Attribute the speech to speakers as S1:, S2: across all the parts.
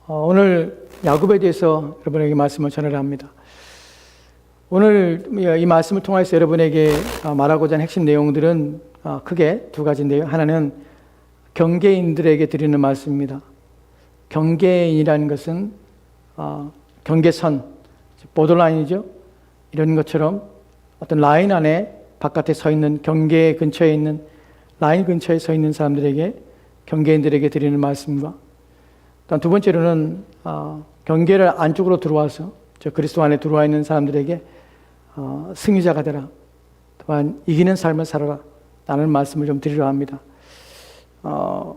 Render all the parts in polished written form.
S1: 오늘 야곱에 대해서 여러분에게 말씀을 전하려 합니다. 오늘 이 말씀을 통해서 여러분에게 말하고자 하는 핵심 내용들은 크게 두 가지인데요. 하나는 경계인들에게 드리는 말씀입니다. 경계인이라는 것은 경계선, 보더라인이죠. 이런 것처럼 어떤 라인 안에 바깥에 서 있는, 경계 근처에 있는, 라인 근처에 서 있는 사람들에게, 경계인들에게 드리는 말씀과, 또한 두 번째로는 경계를 안쪽으로 들어와서 저 그리스도 안에 들어와 있는 사람들에게 승리자가 되라, 또한 이기는 삶을 살아라 라는 말씀을 좀 드리려 합니다.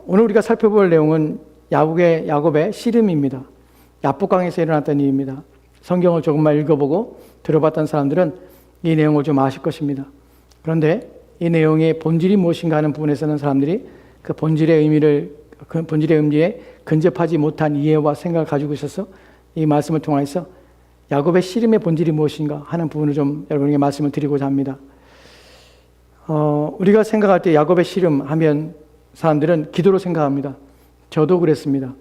S1: 오늘 우리가 살펴볼 내용은 야곱의 씨름입니다. 야복강에서 일어났던 일입니다. 성경을 조금만 읽어보고 들어봤던 사람들은 이 내용을 좀 아실 것입니다. 그런데 이 내용의 본질이 무엇인가 하는 부분에서는 사람들이 그 본질의 의미에 근접하지 못한 이해와 생각을 가지고 있어서 이 말씀을 통해서 야곱의 씨름의 본질이 무엇인가 하는 부분을 좀 여러분에게 말씀을 드리고자 합니다. 우리가 생각할 때 야곱의 씨름 하면 사람들은 기도로 생각합니다. 저도 그랬습니다.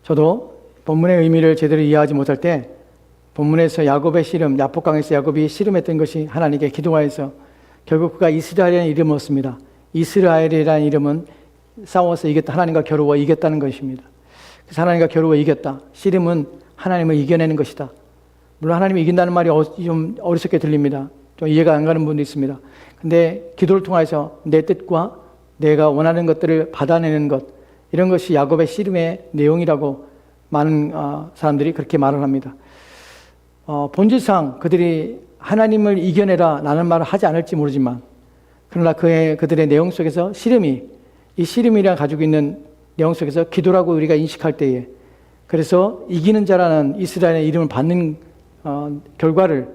S1: 저도 본문의 의미를 제대로 이해하지 못할 때 본문에서 야곱의 씨름, 야복강에서 야곱이 씨름했던 것이 하나님께 기도하여서 결국 그가 이스라엘이라는 이름을 얻습니다. 이스라엘이라는 이름은 싸워서 이겼다, 하나님과 겨루어 이겼다는 것입니다. 그래서 하나님과 겨루어 이겼다. 씨름은 하나님을 이겨내는 것이다. 물론 하나님이 이긴다는 말이 좀 어리석게 들립니다. 좀 이해가 안 가는 부분도 있습니다. 근데 기도를 통해서 내 뜻과 내가 원하는 것들을 받아내는 것, 이런 것이 야곱의 씨름의 내용이라고 많은 사람들이 그렇게 말을 합니다. 본질상 그들이 하나님을 이겨내라 라는 말을 하지 않을지 모르지만, 그러나 그들의 내용 속에서 이 씨름이라 가지고 있는 내용 속에서 기도라고 우리가 인식할 때에, 그래서 이기는 자라는 이스라엘의 이름을 받는 결과를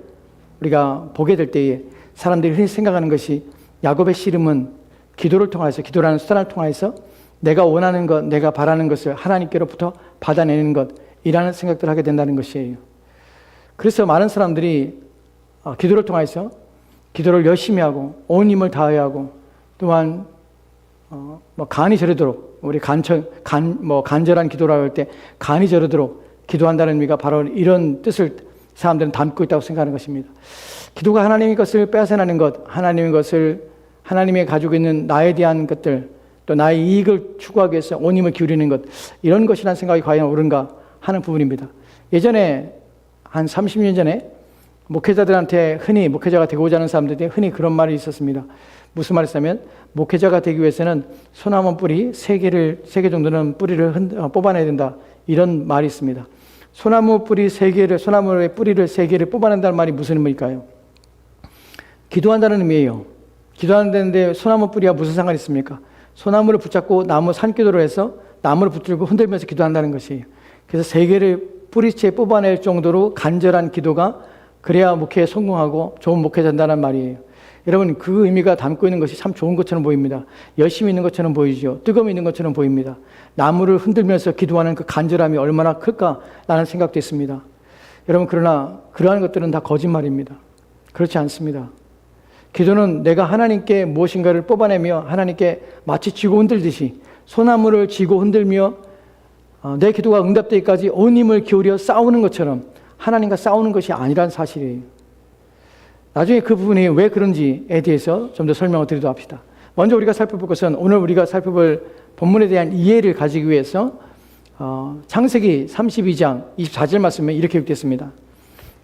S1: 우리가 보게 될 때에 사람들이 흔히 생각하는 것이 야곱의 씨름은 기도를 통해서, 기도라는 수단을 통해서 내가 원하는 것, 내가 바라는 것을 하나님께로부터 받아내는 것이라는 생각들을 하게 된다는 것이에요. 그래서 많은 사람들이 기도를 통해서 기도를 열심히 하고 온 힘을 다해야 하고, 또한 간이 저르도록, 우리 간절한 기도라고 할 때 간이 저르도록 기도한다는 의미가 바로 이런 뜻을 사람들은 담고 있다고 생각하는 것입니다. 기도가 하나님의 것을 빼앗아내는 것, 하나님이 가지고 있는 나에 대한 것들, 또 나의 이익을 추구하기 위해서 온 힘을 기울이는 것, 이런 것이라는 생각이 과연 옳은가 하는 부분입니다. 예전에 한 30년 전에 목회자들한테 목회자가 되고자 하는 사람들한테 흔히 그런 말이 있었습니다. 무슨 말이 있었냐면, 목회자가 되기 위해서는 소나무 뿌리 3개 정도는 뿌리를 뽑아내야 된다, 이런 말이 있습니다. 소나무의 뿌리를 3개를 뽑아낸다는 말이 무슨 의미일까요? 기도한다는 의미예요. 기도하는데 소나무 뿌리와 무슨 상관이 있습니까? 소나무를 붙잡고 나무 산기도를 해서 나무를 붙들고 흔들면서 기도한다는 것이에요. 그래서 3개를 뿌리채 뽑아낼 정도로 간절한 기도가 그래야 목회에 성공하고 좋은 목회자 된다는 말이에요. 여러분, 그 의미가 담고 있는 것이 참 좋은 것처럼 보입니다. 열심히 있는 것처럼 보이죠. 뜨거움이 있는 것처럼 보입니다. 나무를 흔들면서 기도하는 그 간절함이 얼마나 클까라는 생각도 있습니다. 여러분, 그러나 그러한 것들은 다 거짓말입니다. 그렇지 않습니다. 기도는 내가 하나님께 무엇인가를 뽑아내며 하나님께 마치 쥐고 흔들듯이, 소나무를 쥐고 흔들며 내 기도가 응답되기까지 온 힘을 기울여 싸우는 것처럼 하나님과 싸우는 것이 아니라는 사실이에요. 나중에 그 부분이 왜 그런지에 대해서 좀 더 설명을 드리도록 합시다. 먼저 우리가 살펴볼 것은, 오늘 우리가 살펴볼 본문에 대한 이해를 가지기 위해서 창세기 32장 24절 말씀에 이렇게 읽겠습니다.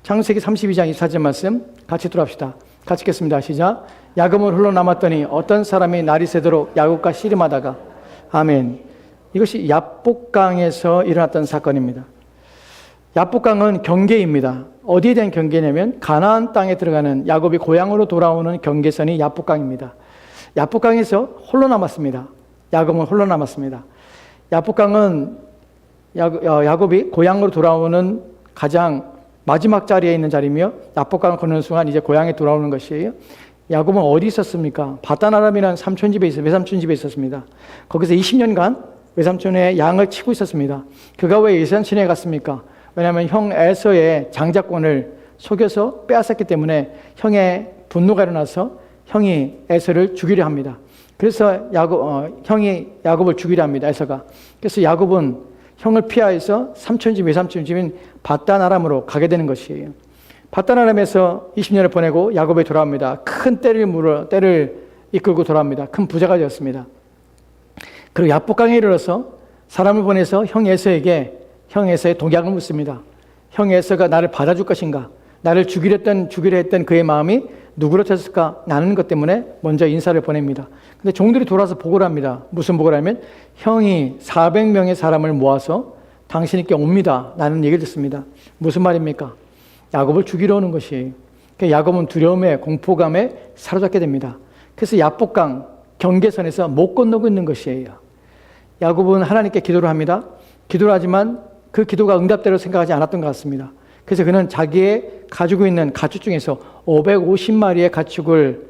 S1: 창세기 32장 24절 말씀 같이 들어봅시다. 같이 읽겠습니다. 시작. 야곱은 홀로 남았더니 어떤 사람이 날이 새도록 야곱과 씨름하다가. 아멘. 이것이 야복강에서 일어났던 사건입니다. 야복강은 경계입니다. 어디에 대한 경계냐면 가나안 땅에 들어가는, 야곱이 고향으로 돌아오는 경계선이 야복강입니다. 야복강에서 홀로 남았습니다. 야곱은 홀로 남았습니다. 야복강은 야곱이 고향으로 돌아오는 가장 마지막 자리에 있는 자리며, 야복강을 건너는 순간 이제 고향에 돌아오는 것이에요. 야곱은 어디 있었습니까? 바단-아람이라는 외삼촌 집에 있었습니다. 거기서 20년간 외삼촌의 양을 치고 있었습니다. 그가 왜 외삼촌에 갔습니까? 왜냐하면 형 에서의 장자권을 속여서 빼앗았기 때문에 형의 분노가 일어나서 형이 에서를 죽이려 합니다. 그래서 형이 야곱을 죽이려 합니다. 에서가. 그래서 야곱은 형을 피하여서 삼촌집 외삼촌집인 바단 아람으로 가게 되는 것이에요. 바단 아람에서 20년을 보내고 야곱이 돌아옵니다. 큰 떼를 이끌고 돌아옵니다. 큰 부자가 되었습니다. 그리고 야복강에 이르러서 사람을 보내서 형 에서에게 형 에서의 동약을 묻습니다. 형 에서가 나를 받아줄 것인가? 나를 죽이려 했던 그의 마음이 누구로 쳤을까? 나는 것 때문에 먼저 인사를 보냅니다. 근데 종들이 돌아서 보고를 합니다. 무슨 보고를 하면 형이 400명의 사람을 모아서 당신에게 옵니다. 라는 얘기를 듣습니다. 무슨 말입니까? 야곱을 죽이러 오는 것이에요. 그러니까 야곱은 두려움에 공포감에 사로잡게 됩니다. 그래서 야복강 경계선에서 못 건너고 있는 것이에요. 야곱은 하나님께 기도를 합니다. 기도를 하지만 그 기도가 응답대로 생각하지 않았던 것 같습니다. 그래서 그는 자기의 가지고 있는 가축 중에서 550마리의 가축을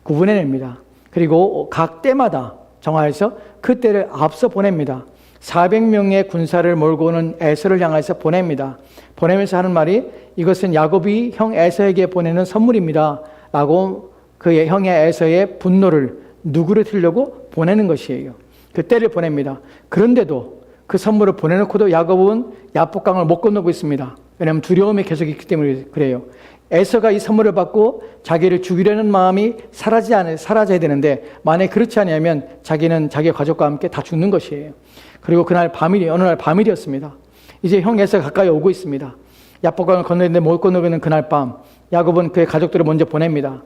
S1: 구분해냅니다. 그리고 각 때마다 정하여서 그 때를 앞서 보냅니다. 400명의 군사를 몰고 오는 에서를 향해서 보냅니다. 보내면서 하는 말이 이것은 야곱이 형 에서에게 보내는 선물입니다. 라고 그의 형의 에서의 분노를 누그러뜨리려고 보내는 것이에요. 그 때를 보냅니다. 그런데도 그 선물을 보내놓고도 야곱은 야복강을 못 건너고 있습니다. 왜냐하면 두려움이 계속 있기 때문에 그래요. 에서가 이 선물을 받고 자기를 죽이려는 마음이 사라져야 되는데 만약에 그렇지 않으면 자기는 자기 가족과 함께 다 죽는 것이에요. 그리고 어느 날 밤일이었습니다. 이제 형 에서가 가까이 오고 있습니다. 야복강을 건너는데 못 건너고 있는 그날 밤 야곱은 그의 가족들을 먼저 보냅니다.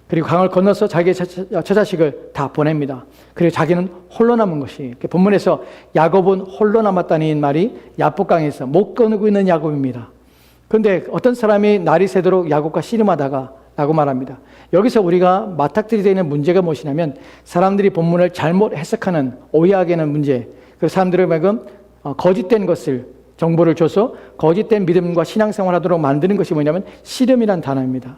S1: 그리고 강을 건너서 자기의 처자식을 다 보냅니다. 그리고 자기는 홀로 남은 것이 본문에서 야곱은 홀로 남았다는 말이 야복강에서 못 건너고 있는 야곱입니다. 그런데 어떤 사람이 날이 새도록 야곱과 씨름하다가 라고 말합니다. 여기서 우리가 맞닥뜨리게 되는 문제가 무엇이냐면 사람들이 본문을 잘못 해석하는 오해하게 하는 문제. 그래서 사람들을 거짓된 것을 정보를 줘서 거짓된 믿음과 신앙생활 하도록 만드는 것이 뭐냐면 씨름이란 단어입니다.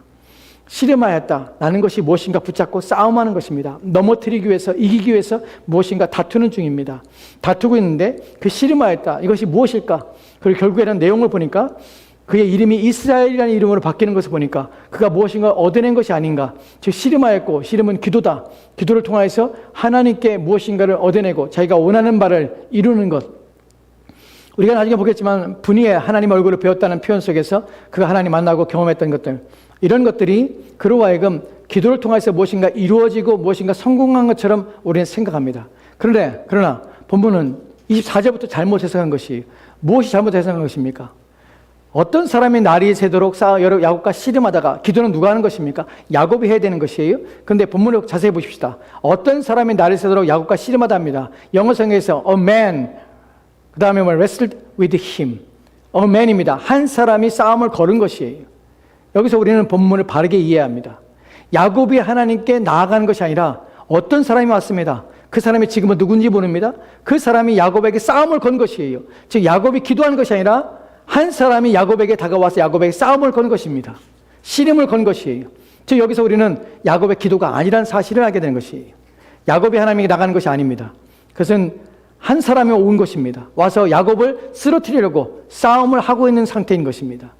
S1: 씨름하였다라는 것이 무엇인가 붙잡고 싸움하는 것입니다. 넘어뜨리기 위해서 이기기 위해서 무엇인가 다투는 중입니다. 다투고 있는데 그 씨름하였다 이것이 무엇일까? 그리고 결국에는 내용을 보니까 그의 이름이 이스라엘이라는 이름으로 바뀌는 것을 보니까 그가 무엇인가 얻어낸 것이 아닌가. 즉 씨름하였고 씨름은 기도다. 기도를 통하여서 하나님께 무엇인가를 얻어내고 자기가 원하는 바를 이루는 것. 우리가 나중에 보겠지만 분이에 하나님 얼굴을 배웠다는 표현 속에서 그가 하나님 만나고 경험했던 것들 이런 것들이 그로 하여금 기도를 통해서 무엇인가 이루어지고 무엇인가 성공한 것처럼 우리는 생각합니다. 그러나 본문은 24절부터 잘못 해석한 것이 무엇이 잘못 해석한 것입니까? 어떤 사람이 날이 새도록 야곱과 씨름하다가 기도는 누가 하는 것입니까? 야곱이 해야 되는 것이에요. 그런데 본문을 자세히 보십시다. 어떤 사람이 날이 새도록 야곱과 씨름하답니다. 영어성에서 a man 그 다음에 wrestled with him a man입니다. 한 사람이 싸움을 걸은 것이에요. 여기서 우리는 본문을 바르게 이해해야 합니다. 야곱이 하나님께 나아가는 것이 아니라 어떤 사람이 왔습니다. 그 사람이 지금은 누군지 모릅니다. 그 사람이 야곱에게 싸움을 건 것이에요. 즉 야곱이 기도한 것이 아니라 한 사람이 야곱에게 다가와서 야곱에게 싸움을 건 것입니다. 씨름을 건 것이에요. 즉 여기서 우리는 야곱의 기도가 아니라는 사실을 알게 되는 것이에요. 야곱이 하나님에게 나가는 것이 아닙니다. 그것은 한 사람이 온 것입니다. 와서 야곱을 쓰러뜨리려고 싸움을 하고 있는 상태인 것입니다.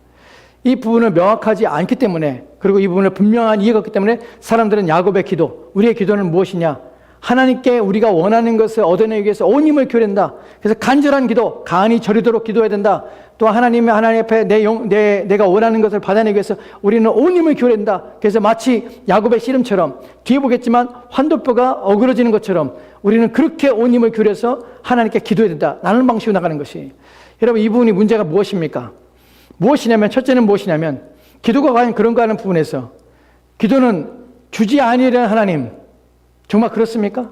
S1: 이 부분을 명확하지 않기 때문에 그리고 이 부분을 분명한 이해가 없기 때문에 사람들은 야곱의 기도, 우리의 기도는 무엇이냐? 하나님께 우리가 원하는 것을 얻어내기 위해서 온 힘을 기울인다. 그래서 간절한 기도, 간이 저리도록 기도해야 된다. 또 하나님 앞에 내가 원하는 것을 받아내기 위해서 우리는 온 힘을 기울인다. 그래서 마치 야곱의 씨름처럼 뒤에 보겠지만 환도뼈가 어그러지는 것처럼 우리는 그렇게 온 힘을 기울여서 하나님께 기도해야 된다. 라는 방식으로 나가는 것이. 여러분 이 부분이 문제가 무엇입니까? 첫째는 무엇이냐면 기도가 과연 그런가 하는 부분에서 기도는 주지 아니려는 하나님 정말 그렇습니까?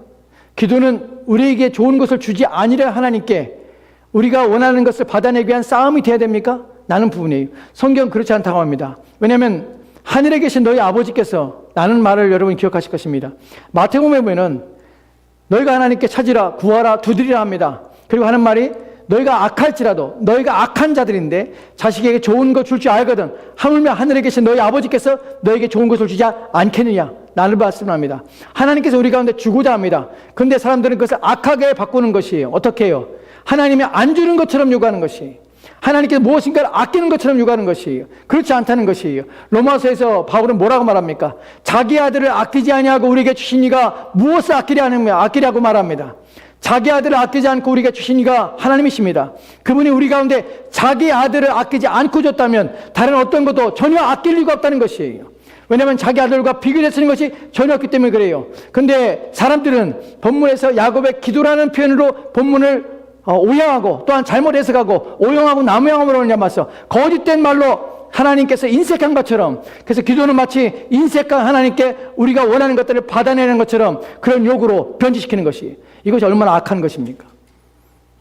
S1: 기도는 우리에게 좋은 것을 주지 아니려 하나님께 우리가 원하는 것을 받아내기 위한 싸움이 되어야 됩니까? 라는 부분이에요. 성경은 그렇지 않다고 합니다. 왜냐하면 하늘에 계신 너희 아버지께서 라는 말을 여러분 기억하실 것입니다. 마태복음에 보면 너희가 하나님께 찾으라 구하라 두드리라 합니다. 그리고 하는 말이 너희가 악할지라도 너희가 악한 자들인데 자식에게 좋은 것 줄 줄 알거든 하물며 하늘에 계신 너희 아버지께서 너에게 좋은 것을 주지 않겠느냐 라는 말씀을 합니다. 하나님께서 우리 가운데 주고자 합니다. 그런데 사람들은 그것을 악하게 바꾸는 것이에요. 어떻게 해요? 하나님이 안 주는 것처럼 요구하는 것이에요. 하나님께서 무엇인가를 아끼는 것처럼 요구하는 것이에요. 그렇지 않다는 것이에요. 로마서에서 바울은 뭐라고 말합니까? 자기 아들을 아끼지 아니하고 우리에게 주신 이가 무엇을 아끼려고 말합니다. 자기 아들을 아끼지 않고 우리에게 주신 이가 하나님이십니다. 그분이 우리 가운데 자기 아들을 아끼지 않고 줬다면 다른 어떤 것도 전혀 아낄 이유가 없다는 것이에요. 왜냐하면 자기 아들과 비교해 쓰는 것이 전혀 없기 때문에 그래요. 근데 사람들은 본문에서 야곱의 기도라는 표현으로 본문을 오용하고 또한 잘못 해석하고 오용하고 남용함으로 남았어. 거짓된 말로 하나님께서 인색한 것처럼, 그래서 기도는 마치 인색한 하나님께 우리가 원하는 것들을 받아내는 것처럼 그런 욕으로 변질시키는 것이, 이것이 얼마나 악한 것입니까?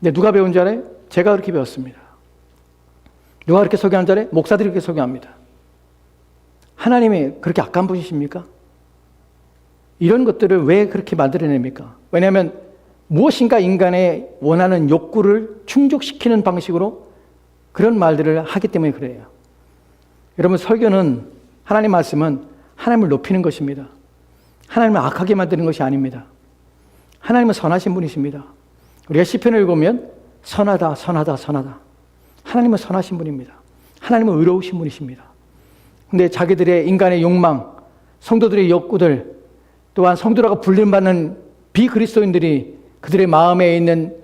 S1: 근데 누가 배운 줄 알아요? 제가 그렇게 배웠습니다. 누가 그렇게 소개하는 줄 알아요? 목사들이 그렇게 소개합니다. 하나님이 그렇게 악한 분이십니까? 이런 것들을 왜 그렇게 만들어냅니까? 왜냐하면 무엇인가 인간의 원하는 욕구를 충족시키는 방식으로 그런 말들을 하기 때문에 그래요. 여러분, 설교는, 하나님 말씀은 하나님을 높이는 것입니다. 하나님을 악하게 만드는 것이 아닙니다. 하나님은 선하신 분이십니다. 우리가 시편을 읽으면 선하다, 선하다, 선하다. 하나님은 선하신 분입니다. 하나님은 의로우신 분이십니다. 근데 자기들의 인간의 욕망, 성도들의 욕구들, 또한 성도라고 불림받는 비그리스도인들이 그들의 마음에 있는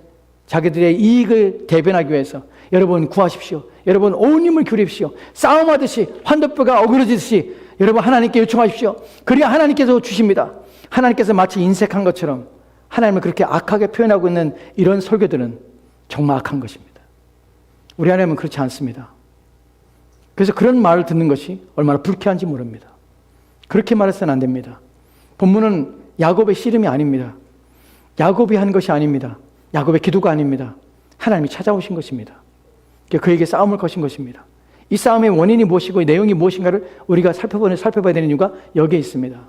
S1: 자기들의 이익을 대변하기 위해서 여러분 구하십시오. 여러분 온 힘을 기울이십시오. 싸움하듯이 환도뼈가 어그러지듯이 여러분 하나님께 요청하십시오. 그래야 하나님께서 주십니다. 하나님께서 마치 인색한 것처럼 하나님을 그렇게 악하게 표현하고 있는 이런 설교들은 정말 악한 것입니다. 우리 하나님은 그렇지 않습니다. 그래서 그런 말을 듣는 것이 얼마나 불쾌한지 모릅니다. 그렇게 말해서는 안 됩니다. 본문은 야곱의 씨름이 아닙니다. 야곱이 한 것이 아닙니다. 야곱의 기도가 아닙니다. 하나님이 찾아오신 것입니다. 그에게 싸움을 거신 것입니다. 이 싸움의 원인이 무엇이고 내용이 무엇인가를 우리가 살펴봐야 되는 이유가 여기에 있습니다.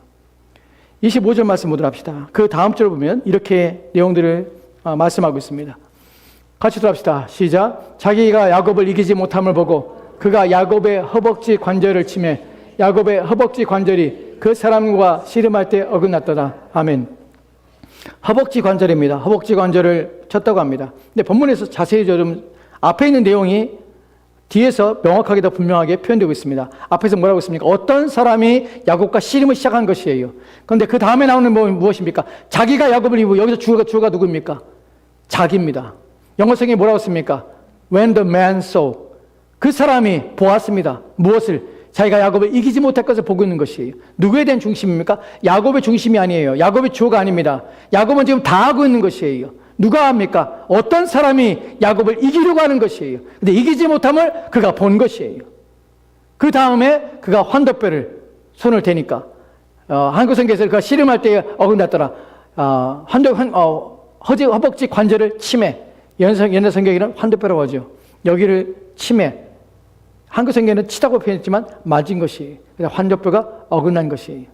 S1: 25절 말씀 보도록 합시다. 그 다음 절을 보면 이렇게 내용들을 말씀하고 있습니다. 같이 들어갑시다. 시작. 자기가 야곱을 이기지 못함을 보고 그가 야곱의 허벅지 관절을 치매 야곱의 허벅지 관절이 그 사람과 씨름할 때 어긋났더라. 아멘. 허벅지 관절입니다. 허벅지 관절을 쳤다고 합니다. 근데 본문에서 자세히 좀 앞에 있는 내용이 뒤에서 명확하게 더 분명하게 표현되고 있습니다. 앞에서 뭐라고 했습니까? 어떤 사람이 야곱과 씨름을 시작한 것이에요. 그런데 그 다음에 나오는 무엇입니까? 자기가 야곱을 이기고, 여기서 주어가 누구입니까? 자기입니다. 영어 성경이 뭐라고 했습니까? When the man saw. 그 사람이 보았습니다. 무엇을? 자기가 야곱을 이기지 못할 것을 보고 있는 것이에요. 누구에 대한 중심입니까? 야곱의 중심이 아니에요. 야곱의 주어가 아닙니다. 야곱은 지금 다 하고 있는 것이에요. 누가 합니까? 어떤 사람이 야곱을 이기려고 하는 것이에요. 근데 이기지 못함을 그가 본 것이에요. 그 다음에 그가 환도뼈를 손을 대니까 한국 성경에서 그가 씨름할 때 어긋났더라. 허벅지 관절을 치매. 옛날 성경에는 환도뼈라고 하죠. 여기를 치매. 한국 성경에는 치다고 표현했지만 맞은 것이에요. 그래서 환도뼈가 어긋난 것이에요.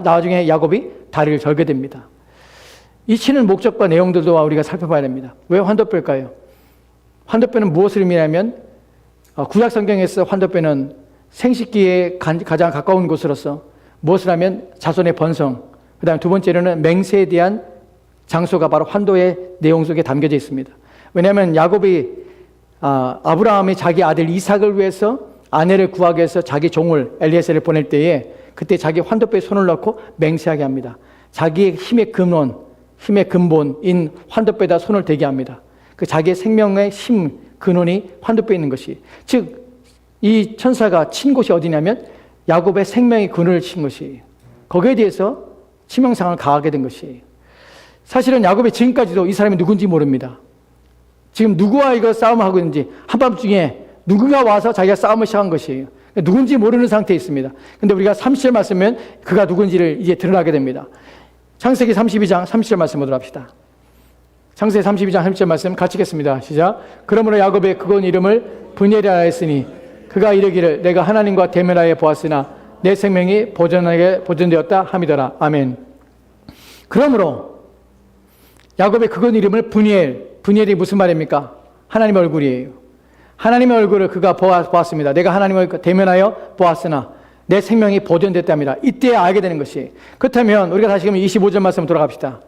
S1: 나중에 야곱이 다리를 절게 됩니다. 이 치는 목적과 내용들도 우리가 살펴봐야 됩니다. 왜 환도뼈일까요? 환도뼈는 무엇을 의미하냐면 구약 성경에서 환도뼈는 생식기에 가장 가까운 곳으로서 무엇을 하면 자손의 번성, 그 다음에 두 번째로는 맹세에 대한 장소가 바로 환도의 내용 속에 담겨져 있습니다. 왜냐하면 야곱이 아브라함이 자기 아들 이삭을 위해서 아내를 구하기 위해서 자기 종을 엘리에셀을 보낼 때에 그때 자기 환도뼈에 손을 넣고 맹세하게 합니다. 자기의 힘의 근원, 힘의 근본인 환도뼈에다 손을 대게 합니다. 그 자기의 생명의 힘, 근원이 환도뼈에 있는 것이, 즉 이 천사가 친 곳이 어디냐면 야곱의 생명의 근원을 친 것이에요. 거기에 대해서 치명상을 가하게 된 것이에요. 사실은 야곱이 지금까지도 이 사람이 누군지 모릅니다. 지금 누구와 이거 싸움을 하고 있는지, 한밤중에 누군가 와서 자기가 싸움을 시작한 것이에요. 누군지 모르는 상태에 있습니다. 근데 우리가 30절 말씀은 그가 누군지를 이제 드러나게 됩니다. 창세기 32장 30절 말씀 보도록 합시다. 창세기 32장 30절 말씀 같이 읽겠습니다. 시작. 그러므로 야곱의 그곳 이름을 브니엘이라 했으니 그가 이르기를 내가 하나님과 대면하여 보았으나 내 생명이 보존되었다 함이더라. 아멘. 그러므로 야곱의 그곳 이름을 브니엘이 무슨 말입니까? 하나님의 얼굴이에요. 하나님의 얼굴을 그가 보았습니다. 내가 하나님을 대면하여 보았으나 내 생명이 보존됐답니다. 이때 알게 되는 것이. 그렇다면 우리가 다시금 25절 말씀 돌아갑시다.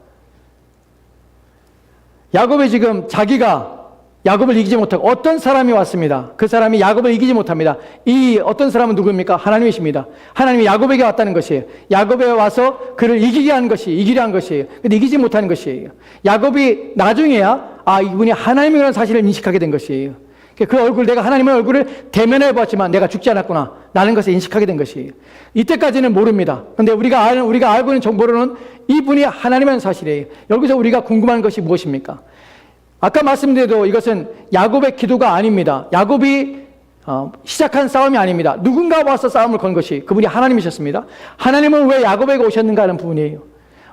S1: 야곱이 지금 자기가 야곱을 이기지 못하고 어떤 사람이 왔습니다. 그 사람이 야곱을 이기지 못합니다. 이 어떤 사람은 누구입니까? 하나님이십니다. 하나님이 야곱에게 왔다는 것이에요. 야곱에 와서 그를 이기려 한 것이에요. 근데 이기지 못하는 것이에요. 야곱이 나중에야 이분이 하나님이라는 사실을 인식하게 된 것이에요. 그 얼굴, 내가 하나님의 얼굴을 대면해 보았지만 내가 죽지 않았구나 라는 것을 인식하게 된 것이에요. 이때까지는 모릅니다. 근데 우리가 알고 있는 정보로는 이분이 하나님이라는 사실이에요. 여기서 우리가 궁금한 것이 무엇입니까? 아까 말씀드려도 이것은 야곱의 기도가 아닙니다. 야곱이 시작한 싸움이 아닙니다. 누군가 와서 싸움을 건 것이 그분이 하나님이셨습니다. 하나님은 왜 야곱에게 오셨는가 하는 부분이에요.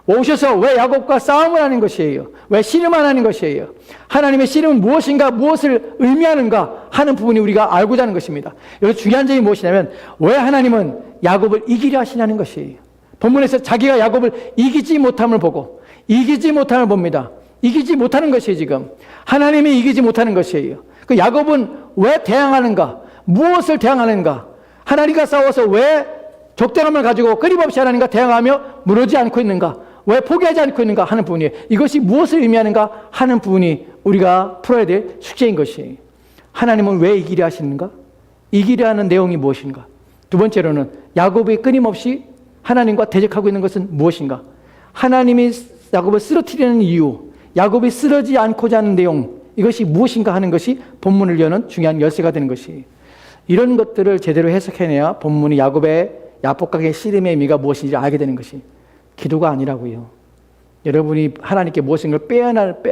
S1: 오셔서 왜 야곱과 싸움을 하는 것이에요. 왜 씨름을 하는 것이에요. 하나님의 씨름은 무엇인가, 무엇을 의미하는가 하는 부분이 우리가 알고자 하는 것입니다. 여기서 중요한 점이 무엇이냐면 왜 하나님은 야곱을 이기려 하시냐는 것이에요. 본문에서 자기가 야곱을 이기지 못함을 보고 이기지 못함을 봅니다. 이기지 못하는 것이에요. 지금 하나님이 이기지 못하는 것이에요. 그 야곱은 왜 대항하는가, 무엇을 대항하는가, 하나님과 싸워서 왜 적대감을 가지고 끊임없이 하나님과 대항하며 무너지지 않고 있는가, 왜 포기하지 않고 있는가 하는 부분이에요. 이것이 무엇을 의미하는가 하는 부분이 우리가 풀어야 될 숙제인 것이에요. 하나님은 왜 이기려 하시는가? 이기려 하는 내용이 무엇인가? 두 번째로는 야곱이 끊임없이 하나님과 대적하고 있는 것은 무엇인가? 하나님이 야곱을 쓰러뜨리는 이유, 야곱이 쓰러지지 않고자 하는 내용, 이것이 무엇인가 하는 것이 본문을 여는 중요한 열쇠가 되는 것이에요. 이런 것들을 제대로 해석해내야 본문이 야곱의 야복강의 씨름의 의미가 무엇인지 알게 되는 것이 기도가 아니라고요. 여러분이 하나님께 무엇인가를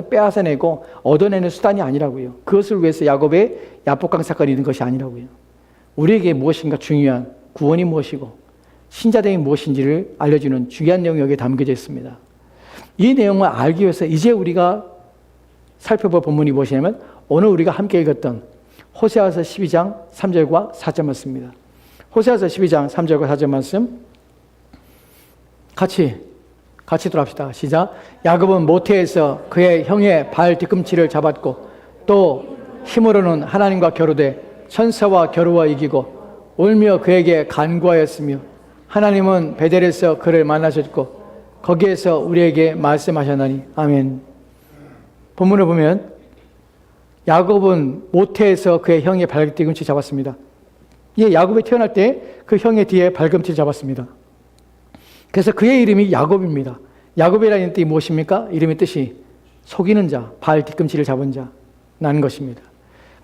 S1: 빼앗아내고 얻어내는 수단이 아니라고요. 그것을 위해서 야곱의 야복강 사건이 있는 것이 아니라고요. 우리에게 무엇인가 중요한 구원이 무엇이고 신자됨이 무엇인지를 알려주는 중요한 내용이 여기에 담겨져 있습니다. 이 내용을 알기 위해서 이제 우리가 살펴볼 본문이 무엇이냐면 오늘 우리가 함께 읽었던 호세아서 12장 3절과 4절 말씀입니다. 호세아서 12장 3절과 4절 말씀 같이 돌아갑시다. 시작. 야곱은 모태에서 그의 형의 발 뒤꿈치를 잡았고 또 힘으로는 하나님과 겨루되 천사와 겨루어 이기고 울며 그에게 간구하였으며 하나님은 베델에서 그를 만나셨고 거기에서 우리에게 말씀하셨나니. 아멘. 본문을 보면 야곱은 모태에서 그의 형의 발 뒤꿈치 잡았습니다. 야곱이 태어날 때 그 형의 뒤에 발꿈치를 잡았습니다. 그래서 그의 이름이 야곱입니다. 야곱이라는 뜻이 무엇입니까? 이름의 뜻이 속이는 자, 발 뒤꿈치를 잡은 자라는 것입니다.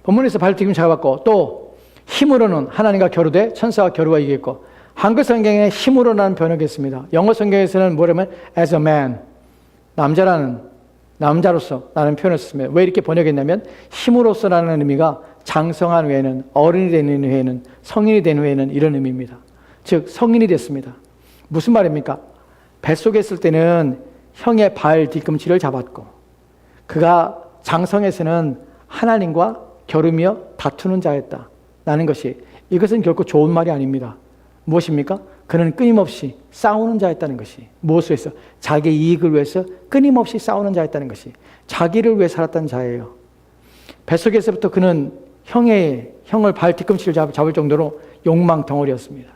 S1: 본문에서 발 뒤꿈치 잡았고 또 힘으로는 하나님과 겨루되 천사와 겨루어 이겼고 한글 성경에 힘으로라는 번역이 있습니다. 영어 성경에서는 뭐냐면 as a man, 남자로서 라는 표현을 썼습니다. 왜 이렇게 번역했냐면 힘으로서라는 의미가 장성한 후에는, 어른이 되는 후에는, 성인이 된 후에는 이런 의미입니다. 즉 성인이 됐습니다. 무슨 말입니까? 뱃속에 있을 때는 형의 발 뒤꿈치를 잡았고 그가 장성에서는 하나님과 겨루며 다투는 자였다라는 것이, 이것은 결코 좋은 말이 아닙니다. 무엇입니까? 그는 끊임없이 싸우는 자였다는 것이, 무엇을 위해서? 자기 이익을 위해서 끊임없이 싸우는 자였다는 것이, 자기를 위해 살았다는 자예요. 뱃속에서부터 그는 형을 발 뒤꿈치를 잡을 정도로 욕망 덩어리였습니다.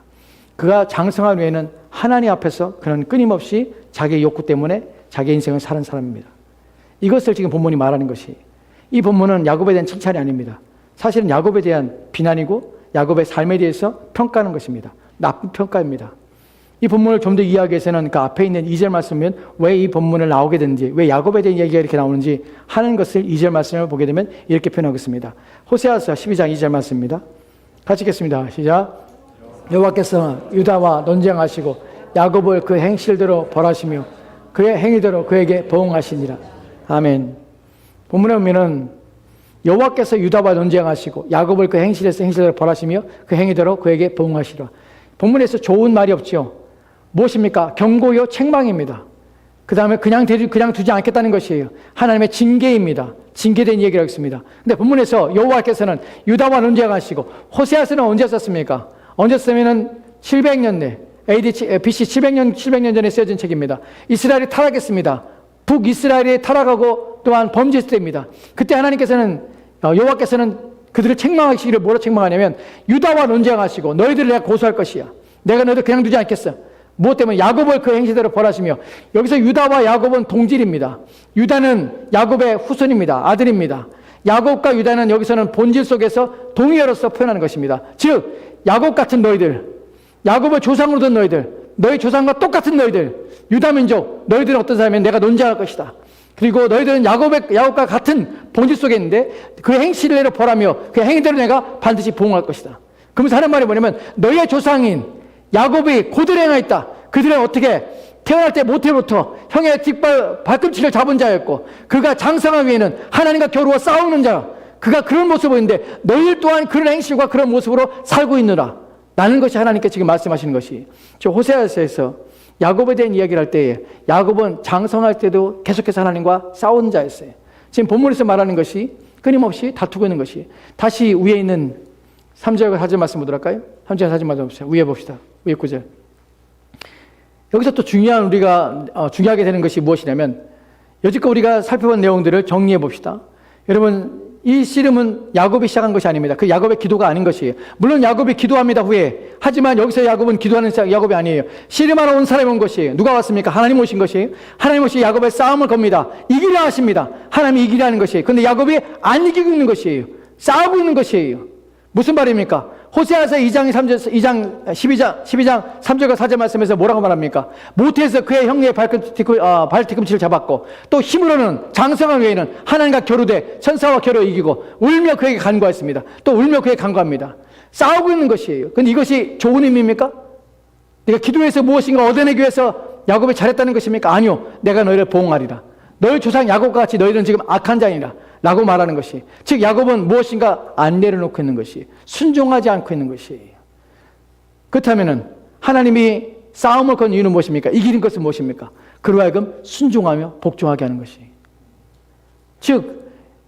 S1: 그가 장성한 후에는 하나님 앞에서 그는 끊임없이 자기의 욕구 때문에 자기 인생을 사는 사람입니다. 이것을 지금 본문이 말하는 것이, 이 본문은 야곱에 대한 칭찬이 아닙니다. 사실은 야곱에 대한 비난이고 야곱의 삶에 대해서 평가하는 것입니다. 나쁜 평가입니다. 이 본문을 좀 더 이해하기 위해서는 그 앞에 있는 2절 말씀은 왜 이 본문을 나오게 되는지, 왜 야곱에 대한 얘기가 이렇게 나오는지 하는 것을 2절 말씀을 보게 되면 이렇게 표현하겠습니다. 호세아서 12장 2절 말씀입니다. 같이 읽겠습니다. 시작. 여호와께서 유다와 논쟁하시고 야곱을 그 행실대로 벌하시며 그의 행위대로 그에게 보응하시니라. 아멘. 본문에 보면은 여호와께서 유다와 논쟁하시고 야곱을 그 행실대로 벌하시며 그 행위대로 그에게 보응하시라. 본문에서 좋은 말이 없죠. 무엇입니까? 경고요, 책망입니다. 그 다음에 그냥 두지 않겠다는 것이에요. 하나님의 징계입니다. 징계된 얘기를 하겠습니다. 근데 본문에서 여호와께서는 유다와 논쟁하시고, 호세아서는 언제 썼습니까? 언제 쓰면은 700년 BC 700년 전에 쓰여진 책입니다. 이스라엘이 타락했습니다. 북이스라엘이 타락하고 또한 범죄했을 때입니다. 그때 하나님께서는, 여호와께서는 그들을 책망하시기를 뭐로 책망하냐면, 유다와 논쟁하시고 너희들을 내가 고소할 것이야. 내가 너희들 그냥 두지 않겠어. 무엇 때문에? 야곱을 그 행실대로 벌하시며. 여기서 유다와 야곱은 동질입니다. 유다는 야곱의 후손입니다. 아들입니다. 야곱과 유다는 여기서는 본질 속에서 동의어로서 표현하는 것입니다. 즉 야곱 같은 너희들, 야곱의 조상으로 된 너희들, 너희 조상과 똑같은 너희들, 유다민족, 너희들은 어떤 사람이면 내가 논쟁할 것이다. 그리고 너희들은 야곱과 같은 본질 속에 있는데 그 행실을 내로 벌하며 그 행위대로 내가 반드시 보응할 것이다. 그러면서 하는 말이 뭐냐면 너희의 조상인 야곱이 고대로 행하였다. 그들은 어떻게 태어날 때 모태로부터 형의 발꿈치를 잡은 자였고 그가 장성하기 위해는 하나님과 겨루어 싸우는 자, 그가 그런 모습을 보이는데 너희들 또한 그런 행실과 그런 모습으로 살고 있느라 라는 것이 하나님께 지금 말씀하시는 것이, 저 호세아서에서 야곱에 대한 이야기를 할 때에 야곱은 장성할 때도 계속해서 하나님과 싸우는 자였어요. 지금 본문에서 말하는 것이 끊임없이 다투고 있는 것이, 다시 위에 있는 3절 4절 말씀 보도록 할까요? 3절 4절 말씀 봅시다. 위에 봅시다. 위에 9절. 여기서 또 중요하게 되는 것이 무엇이냐면, 여지껏 우리가 살펴본 내용들을 정리해 봅시다. 여러분, 이 씨름은 야곱이 시작한 것이 아닙니다. 그 야곱의 기도가 아닌 것이에요. 물론 야곱이 기도합니다, 후에. 하지만 여기서 야곱은 기도하는 야곱이 아니에요. 씨름하러 온 사람이 온 것이에요. 누가 왔습니까? 하나님 오신 것이에요. 하나님 오시 야곱의 싸움을 겁니다. 이기려 하십니다. 하나님이 이기려는 것이에요. 근데 야곱이 안 이기고 있는 것이에요. 싸우고 있는 것이에요. 무슨 말입니까? 호세아서 2장 12장 3절과 4절 말씀에서 뭐라고 말합니까? 모태에서 그의 형의 발뒤꿈치를 잡았고 또 힘으로는 장성한 외에는 하나님과 겨루되 천사와 겨루 이기고 울며 그에게 간구했습니다. 또 울며 그에게 간구합니다. 싸우고 있는 것이에요. 그런데 이것이 좋은 의미입니까? 내가 기도해서 무엇인가 얻어내기 위해서 야곱이 잘했다는 것입니까? 아니요. 내가 너희를 보응하리라. 너희 조상 야곱과 같이 너희들은 지금 악한 자이라 라고 말하는 것이, 즉 야곱은 무엇인가 안 내려놓고 있는 것이, 순종하지 않고 있는 것이에요. 그렇다면 하나님이 싸움을 건 이유는 무엇입니까? 이기는 것은 무엇입니까? 그로 하여금 순종하며 복종하게 하는 것이. 즉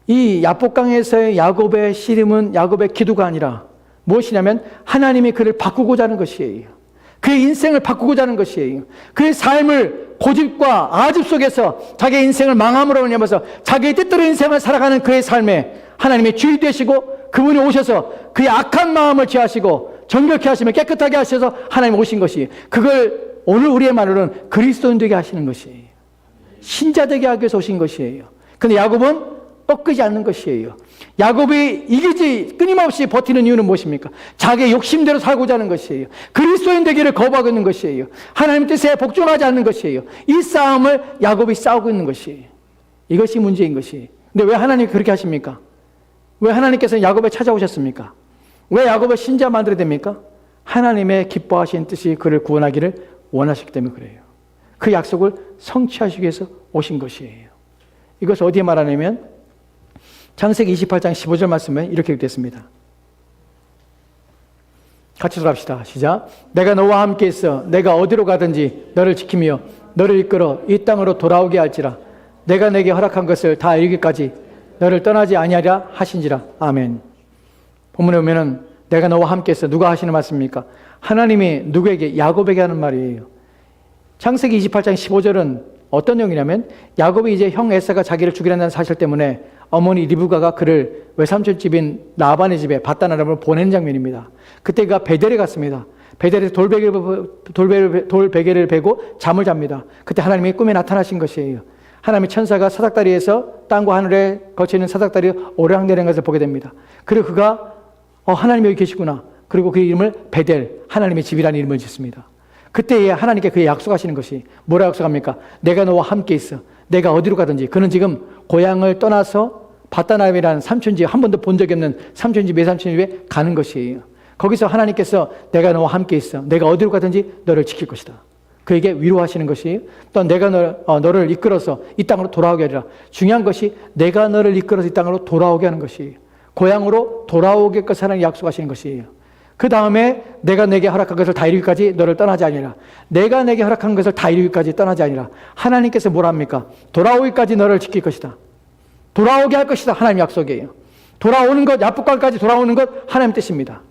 S1: 이 야복강에서의 야곱의 씨름은 야곱의 기도가 아니라 무엇이냐면 하나님이 그를 바꾸고자 하는 것이에요. 그의 인생을 바꾸고자 하는 것이에요. 그의 삶을 고집과 아집 속에서 자기의 인생을 망함으로 인하여서 자기의 뜻대로 인생을 살아가는 그의 삶에 하나님이 주인 되시고 그분이 오셔서 그의 악한 마음을 지하시고 정결케 하시며 깨끗하게 하셔서 하나님 오신 것이, 그걸 오늘 우리의 말로는 그리스도인 되게 하시는 것이에요. 신자 되게 하기 위해서 오신 것이에요. 그런데 야곱은 꺾이지 않는 것이에요. 야곱이 이기지 끊임없이 버티는 이유는 무엇입니까? 자기의 욕심대로 살고자 하는 것이에요. 그리스도인 되기를 거부하고 있는 것이에요. 하나님 뜻에 복종하지 않는 것이에요. 이 싸움을 야곱이 싸우고 있는 것이에요. 이것이 문제인 것이에요. 근데 왜 하나님이 그렇게 하십니까? 왜 하나님께서 야곱에 찾아오셨습니까? 왜 야곱을 신자 만들어야 됩니까? 하나님의 기뻐하신 뜻이 그를 구원하기를 원하시기 때문에 그래요. 그 약속을 성취하시기 위해서 오신 것이에요. 이것을 어디에 말하냐면 창세기 28장 15절 말씀에 이렇게 됐습니다. 같이 돌아갑시다. 시작. 내가 너와 함께 있어 내가 어디로 가든지 너를 지키며 너를 이끌어 이 땅으로 돌아오게 할지라. 내가 내게 허락한 것을 다 이루기까지 너를 떠나지 아니하리라 하신지라. 아멘. 본문에 보면은 내가 너와 함께 있어, 누가 하시는 말씀입니까? 하나님이 누구에게? 야곱에게 하는 말이에요. 창세기 28장 15절은 어떤 내용이냐면 야곱이 이제 형 에사가 자기를 죽이려는 사실 때문에 어머니 리브가가 그를 외삼촌 집인 라반의 집에 밧단 아람으로 보낸 장면입니다. 그때 그가 베델에 갔습니다. 베델에서 돌베개를 베고 잠을 잡니다. 그때 하나님이 꿈에 나타나신 것이에요. 하나님의 천사가 사닥다리에서 땅과 하늘에 거치는 사닥다리 오르락내리는 것을 보게 됩니다. 그리고 그가 하나님이 여기 계시구나. 그리고 그 이름을 베델, 하나님의 집이라는 이름을 짓습니다. 그때에 하나님께 그의 약속하시는 것이 뭐라고 약속합니까? 내가 너와 함께 있어. 내가 어디로 가든지. 그는 지금 고향을 떠나서 밧단아람이라는 삼촌집, 한 번도 본 적이 없는 삼촌집, 외삼촌집에 가는 것이에요. 거기서 하나님께서 내가 너와 함께 있어. 내가 어디로 가든지 너를 지킬 것이다. 그에게 위로하시는 것이에요. 또 내가 너를 이끌어서 이 땅으로 돌아오게 하리라. 중요한 것이 내가 너를 이끌어서 이 땅으로 돌아오게 하는 것이에요. 고향으로 돌아오게까지 하나님이 약속하시는 것이에요. 그 다음에 내가 내게 허락한 것을 다 이루기까지 너를 떠나지 아니라. 내가 내게 허락한 것을 다 이루기까지 떠나지 아니라. 하나님께서 뭐라 합니까? 돌아오기까지 너를 지킬 것이다. 돌아오게 할 것이다. 하나님 약속이에요. 돌아오는 것, 야복강까지 돌아오는 것 하나님 뜻입니다.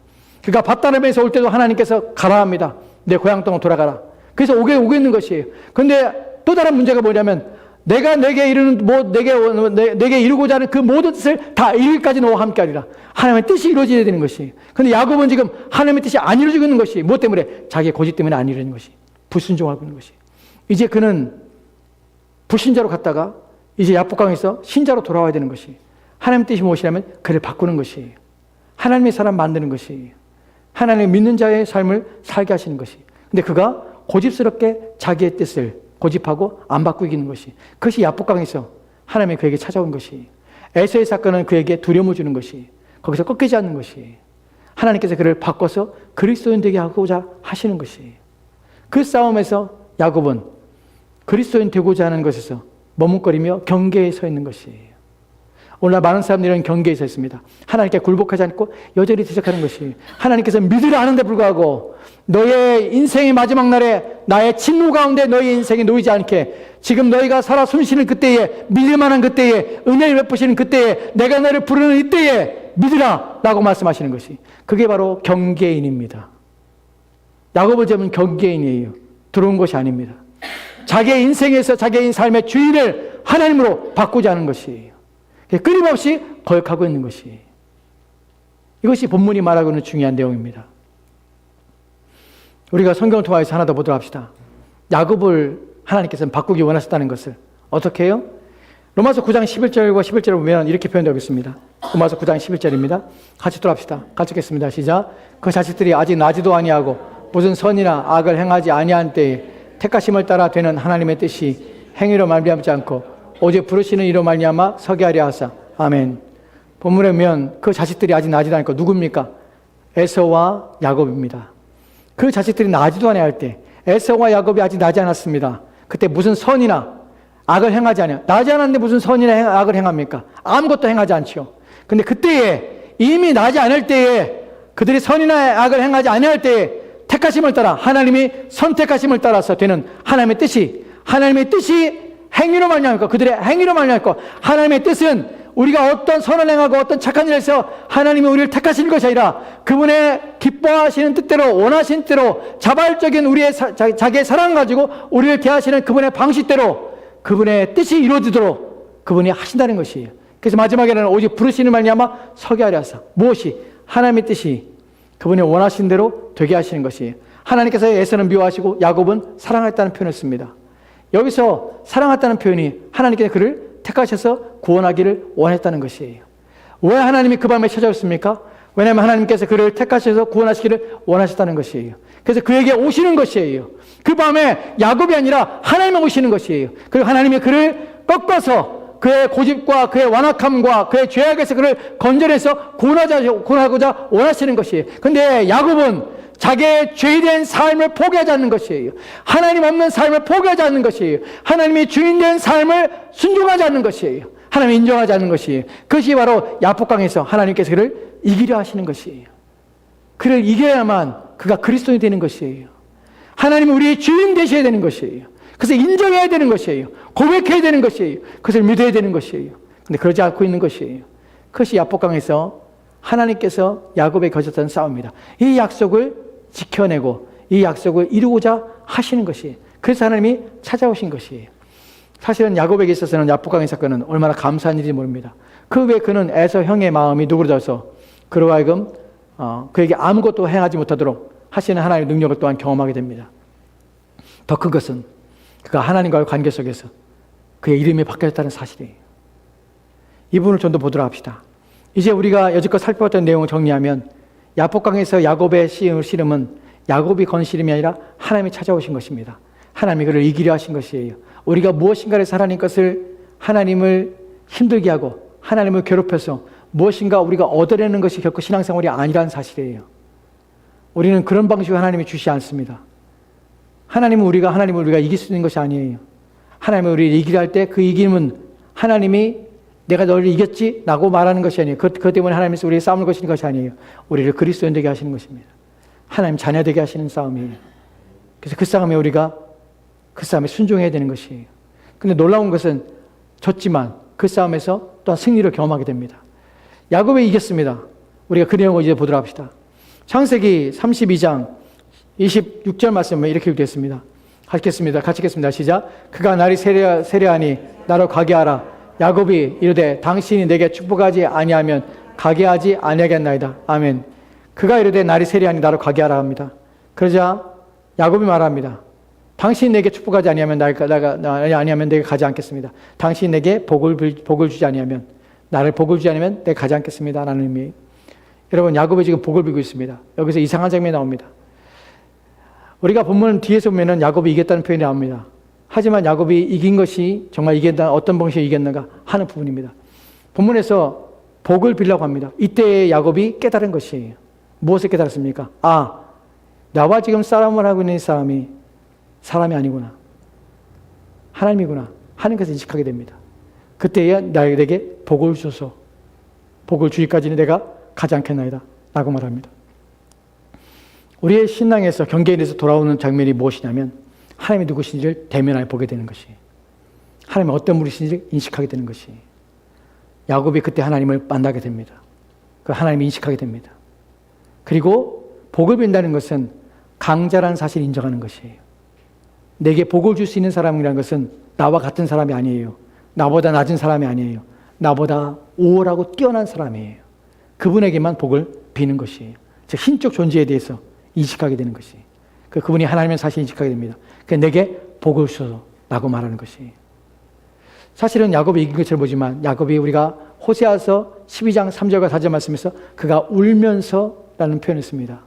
S1: 그가 밧단아람에서 올 때도 하나님께서 가라 합니다. 내 고향 땅으로 돌아가라. 그래서 오고 있는 것이에요. 그런데 또 다른 문제가 뭐냐면 내가 내게 내게 이루고자 하는 그 모든 뜻을 다 이루기까지 너와 함께하리라. 하나님의 뜻이 이루어져야 되는 것이. 그런데 야곱은 지금 하나님의 뜻이 안 이루어지고 있는 것이 무엇 때문에? 자기의 고집 때문에 안 이루어지는 것이. 불순종하고 있는 것이. 이제 그는 불신자로 갔다가 이제 야복강에서 신자로 돌아와야 되는 것이. 하나님 뜻이 무엇이냐면 그를 바꾸는 것이에요. 하나님의 사람 만드는 것이에요. 하나님을 믿는 자의 삶을 살게 하시는 것이. 근데 그가 고집스럽게 자기의 뜻을 고집하고 안 바꾸기는 것이. 그것이 야복강에서 하나님이 그에게 찾아온 것이. 에서의 사건은 그에게 두려움을 주는 것이. 거기서 꺾이지 않는 것이. 하나님께서 그를 바꿔서 그리스도인 되게 하고자 하시는 것이. 그 싸움에서 야곱은 그리스도인 되고자 하는 것에서 머뭇거리며 경계에 서 있는 것이에요. 오늘날 많은 사람들은 경계에 서 있습니다. 하나님께 굴복하지 않고 여전히 대적하는 것이. 하나님께서 믿으라 하는데 불구하고 너의 인생의 마지막 날에 나의 진노 가운데 너의 인생이 놓이지 않게 지금 너희가 살아 숨쉬는 그때에 믿을 만한 그때에 은혜를 베푸시는 그때에 내가 너를 부르는 이때에 믿으라 라고 말씀하시는 것이. 그게 바로 경계인입니다. 야곱을 잡은 경계인이에요. 들어온 것이 아닙니다. 자기의 인생에서 자기의 삶의 주인을 하나님으로 바꾸지 않은 것이에요. 끊임없이 거역하고 있는 것이. 이것이 본문이 말하고 있는 중요한 내용입니다. 우리가 성경을 통해서 하나 더 보도록 합시다. 야곱을 하나님께서는 바꾸기 원하셨다는 것을 어떻게 해요? 로마서 9장 11절과 11절을 보면 이렇게 표현되고 있습니다. 로마서 9장 11절입니다. 같이 들어갑시다. 같이 읽겠습니다. 시작. 그 자식들이 아직 나지도 아니하고 무슨 선이나 악을 행하지 아니한 때에 택하심을 따라 되는 하나님의 뜻이 행위로 말미암지 않고 오직 부르시는 이로 말미암아 서게 하려 하사. 아멘. 본문에 보면 그 자식들이 아직 나지도 않고 누굽니까? 에서와 야곱입니다. 그 자식들이 나지도 아니할 때 에서와 야곱이 아직 나지 않았습니다. 그때 무슨 선이나 악을 행하지 않아요. 나지 않았는데 무슨 선이나 악을 행합니까? 아무것도 행하지 않죠. 근데 그때에 이미 나지 않을 때에 그들이 선이나 악을 행하지 아니할 때에 택하심을 따라 하나님이 선택하심을 따라서 되는 하나님의 뜻이 행위로 말미암고 그들의 행위로 말미암고 하나님의 뜻은 우리가 어떤 선을 행하고 어떤 착한 일을 해서 하나님이 우리를 택하시는 것이 아니라 그분의 기뻐하시는 뜻대로 원하시는 뜻대로 자발적인 우리의 자기의 사랑을 가지고 우리를 대하시는 그분의 방식대로 그분의 뜻이 이루어지도록 그분이 하신다는 것이에요. 그래서 마지막에는 오직 부르시는 말미암아 서게 하려 하사. 무엇이? 하나님의 뜻이 그분이 원하시는 대로 되게 하시는 것이에요. 하나님께서 에서는 미워하시고 야곱은 사랑했다는 표현을 씁니다. 여기서 사랑했다는 표현이 하나님께서 그를 택하셔서 구원하기를 원했다는 것이에요. 왜 하나님이 그 밤에 찾아왔습니까? 왜냐하면 하나님께서 그를 택하셔서 구원하시기를 원하셨다는 것이에요. 그래서 그에게 오시는 것이에요. 그 밤에 야곱이 아니라 하나님이 오시는 것이에요. 그리고 하나님이 그를 꺾어서 그의 고집과 그의 완악함과 그의 죄악에서 그를 건져내서 구원하고자 원하시는 것이에요. 그런데 야곱은 자기의 죄된 삶을 포기하지 않는 것이에요. 하나님 없는 삶을 포기하지 않는 것이에요. 하나님이 주인된 삶을 순종하지 않는 것이에요. 하나님이 인정하지 않는 것이에요. 그것이 바로 야복강에서 하나님께서 그를 이기려 하시는 것이에요. 그를 이겨야만 그가 그리스도인이 되는 것이에요. 하나님이 우리의 주인 되셔야 되는 것이에요. 그래서 인정해야 되는 것이에요. 고백해야 되는 것이에요. 그것을 믿어야 되는 것이에요. 근데 그러지 않고 있는 것이에요. 그것이 야복강에서 하나님께서 야곱에게 거셨던 싸움입니다. 이 약속을 지켜내고 이 약속을 이루고자 하시는 것이에요. 그래서 하나님이 찾아오신 것이에요. 사실은 야곱에게 있어서는 야복강의 사건은 얼마나 감사한 일인지 모릅니다. 그 외에 그는 에서 형의 마음이 누그러져서 그로 하여금 그에게 아무것도 행하지 못하도록 하시는 하나님의 능력을 또한 경험하게 됩니다. 더 큰 것은 그가 하나님과의 관계 속에서 그의 이름이 바뀌었다는 사실이에요. 이 부분을 좀 더 보도록 합시다. 이제 우리가 여지껏 살펴봤던 내용을 정리하면 야복강에서 야곱의 씨름은 야곱이 건 씨름이 아니라 하나님이 찾아오신 것입니다. 하나님이 그를 이기려 하신 것이에요. 우리가 무엇인가를 하나님 것을 하나님을 힘들게 하고 하나님을 괴롭혀서 무엇인가 우리가 얻어내는 것이 결코 신앙생활이 아니라는 사실이에요. 우리는 그런 방식으로 하나님이 주시지 않습니다. 하나님을 우리가 이길 수 있는 것이 아니에요. 하나님이 우리를 이기려 할 때 그 이김은 하나님이 내가 너를 이겼지? 라고 말하는 것이 아니에요. 그것 때문에 하나님께서 우리에게 싸움을 거시는 것이 아니에요. 우리를 그리스도인 되게 하시는 것입니다. 하나님 자녀 되게 하시는 싸움이에요. 그래서 그 싸움에 우리가 그 싸움에 순종해야 되는 것이에요. 근데 놀라운 것은 졌지만 그 싸움에서 또한 승리를 경험하게 됩니다. 야곱이 이겼습니다. 우리가 그 내용을 이제 보도록 합시다. 창세기 32장 26절 말씀은 이렇게 되어 있습니다. 같이 읽겠습니다. 시작. 그가 날이 세려하니 나로 가게 하라. 야곱이 이르되 당신이 내게 축복하지 아니하면 가게 하지 아니하겠나이다. 아멘. 그가 이르되 날이 세려하니 나로 가게 하라 합니다. 그러자 야곱이 말합니다. 당신이 내게 축복하지 아니하면 아니하면 내가 가지 않겠습니다. 당신이 내게 복을 주지 아니하면 나를 복을 주지 않으면 내가 가지 않겠습니다. 라는 의미예요. 여러분, 야곱이 지금 복을 빌고 있습니다. 여기서 이상한 장면이 나옵니다. 우리가 본문 뒤에서 보면은 야곱이 이겼다는 표현이 나옵니다. 하지만 야곱이 이긴 것이 정말 이겼다, 어떤 방식으로 이겼는가 하는 부분입니다. 본문에서 복을 빌라고 합니다. 이때 야곱이 깨달은 것이에요. 무엇을 깨달았습니까? 아, 나와 지금 싸움을 하고 있는 이 사람이 사람이 아니구나. 하나님이구나. 하는 것을 인식하게 됩니다. 그때야 나에게 복을 주소서. 복을 주기까지는 내가 가지 않겠나이다. 라고 말합니다. 우리의 신앙에서 경계인에서 돌아오는 장면이 무엇이냐면 하나님이 누구신지를 대면하여 보게 되는 것이, 하나님이 어떤 분이신지를 인식하게 되는 것이, 야곱이 그때 하나님을 만나게 됩니다. 그 하나님을 인식하게 됩니다. 그리고 복을 빈다는 것은 강자라는 사실을 인정하는 것이에요. 내게 복을 줄 수 있는 사람이라는 것은 나와 같은 사람이 아니에요. 나보다 낮은 사람이 아니에요. 나보다 우월하고 뛰어난 사람이에요. 그분에게만 복을 비는 것이에요. 즉 신적 존재에 대해서 인식하게 되는 것이, 그분이 하나님의 사실을 인식하게 됩니다. 내게 복을 주소서라고 말하는 것이. 사실은 야곱이 이긴 것처럼 보지만 야곱이 우리가 호세아서 12장 3절과 4절 말씀에서 그가 울면서라는 표현을 씁니다.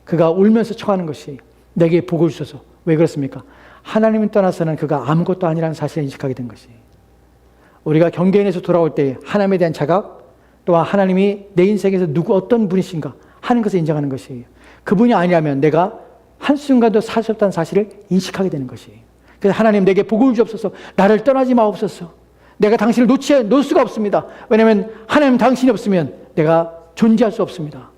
S1: 그가 울면서 청하는 것이 내게 복을 주소서. 왜 그렇습니까? 하나님을 떠나서는 그가 아무것도 아니라는 사실을 인식하게 된 것이. 우리가 경계인에서 돌아올 때 하나님에 대한 자각, 또한 하나님이 내 인생에서 누구 어떤 분이신가 하는 것을 인정하는 것이에요. 그분이 아니라면 내가 한순간도 살 수 없다는 사실을 인식하게 되는 것이에요. 그래서 하나님 내게 복을 주옵소서. 나를 떠나지 마옵소서. 내가 당신을 놓을 수가 없습니다. 왜냐하면 하나님 당신이 없으면 내가 존재할 수 없습니다.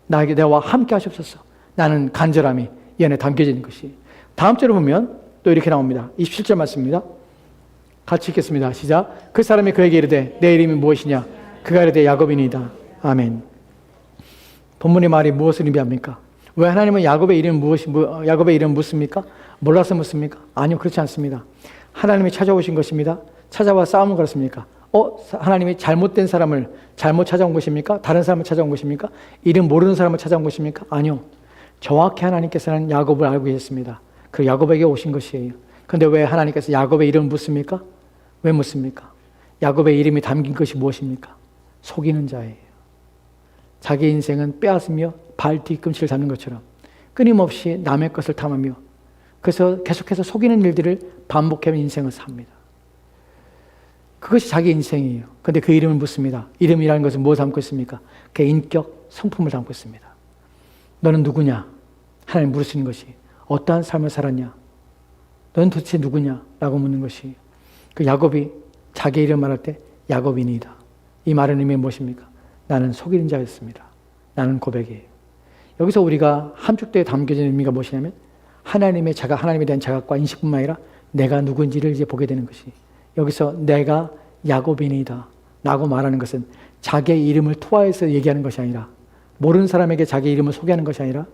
S1: 나에게 내와 함께 하시옵소서. 나는 간절함이 이 안에 담겨지는 것이. 다음 절을 보면 또 이렇게 나옵니다. 27절 말씀입니다. 같이 읽겠습니다. 시작. 그 사람이 그에게 이르되 내 이름이 무엇이냐? 그가 이르되 야곱이니이다. 아멘. 본문의 말이 무엇을 의미합니까? 왜 하나님은 야곱의 이름 묻습니까? 몰라서 묻습니까? 아니요, 그렇지 않습니다. 하나님이 찾아오신 것입니다. 찾아와 싸움을 걸었습니까? 하나님이 잘못된 사람을 잘못 찾아온 것입니까? 다른 사람을 찾아온 것입니까? 이름 모르는 사람을 찾아온 것입니까? 아니요. 정확히 하나님께서는 야곱을 알고 계셨습니다. 그 야곱에게 오신 것이에요. 그런데 왜 하나님께서 야곱의 이름을 묻습니까? 왜 묻습니까? 야곱의 이름이 담긴 것이 무엇입니까? 속이는 자예요. 자기 인생은 빼앗으며 발 뒤꿈치를 잡는 것처럼 끊임없이 남의 것을 탐하며 그래서 계속해서 속이는 일들을 반복하며 인생을 삽니다. 그것이 자기 인생이에요. 그런데 그 이름을 묻습니다. 이름이라는 것은 무엇을 담고 있습니까? 그의 인격, 성품을 담고 있습니다. 너는 누구냐? 하나님 물으시는 것이 어떠한 삶을 살았냐? 너는 도대체 누구냐? 라고 묻는 것이, 그 야곱이 자기 이름 말할 때 야곱이니이다. 이 말의 의미는 무엇입니까? 나는 속이는 자였습니다. 나는 고백이에요. 여기서 우리가 함축되어 담겨진 의미가 무엇이냐면 하나님의 자각, 하나님에 대한 자각과 인식뿐만 아니라 내가 누군지를 이제 보게 되는 것이, 여기서 내가 야곱이니이다 라고 말하는 것은 자기의 이름을 토하해서 얘기하는 것이 아니라, 모르는 사람에게 자기 이름을 소개하는 것이 아니라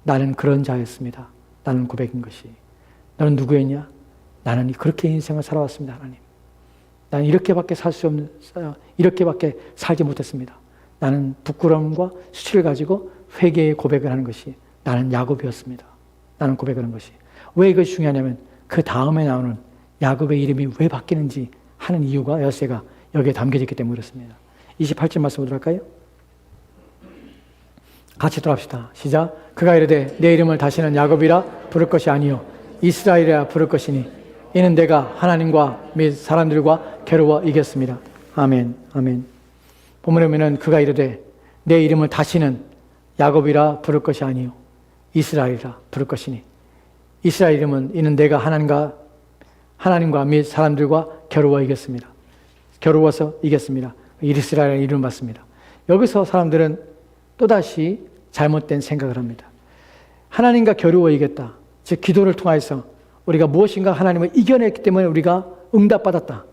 S1: 나는 그런 자였습니다. 나는 고백인 것이. 너는 누구였냐? 나는 그렇게 인생을 살아왔습니다. 하나님. 나는 이렇게밖에 이렇게밖에 살지 못했습니다. 나는 부끄러움과 수치를 가지고 회개의 고백을 하는 것이 나는 야곱이었습니다. 나는 고백을 하는 것이. 왜 이것이 중요하냐면 그 다음에 나오는 야곱의 이름이 왜 바뀌는지 하는 이유가 열쇠가 여기에 담겨져 있기 때문에 그렇습니다. 28절 말씀 보도록 할까요? 같이 돌아갑시다. 시작. 그가 이르되 내 이름을 다시는 야곱이라 부를 것이 아니요 이스라엘이라 부를 것이니 이는 내가 하나님과 및 사람들과 겨루어 이겼습니다. 아멘. 아멘. 본문에 보면 그가 이르되 내 이름을 다시는 야곱이라 부를 것이 아니요 이스라엘이라 부를 것이니, 이스라엘 이름은 이는 내가 하나님과 및 사람들과 겨루어 이겼습니다. 겨루어서 이겼습니다. 이스라엘의 이름을 받습니다. 여기서 사람들은 또다시 잘못된 생각을 합니다. 하나님과 겨루어 이겼다. 즉 기도를 통해서 우리가 무엇인가 하나님을 이겨냈기 때문에 우리가 응답받았다.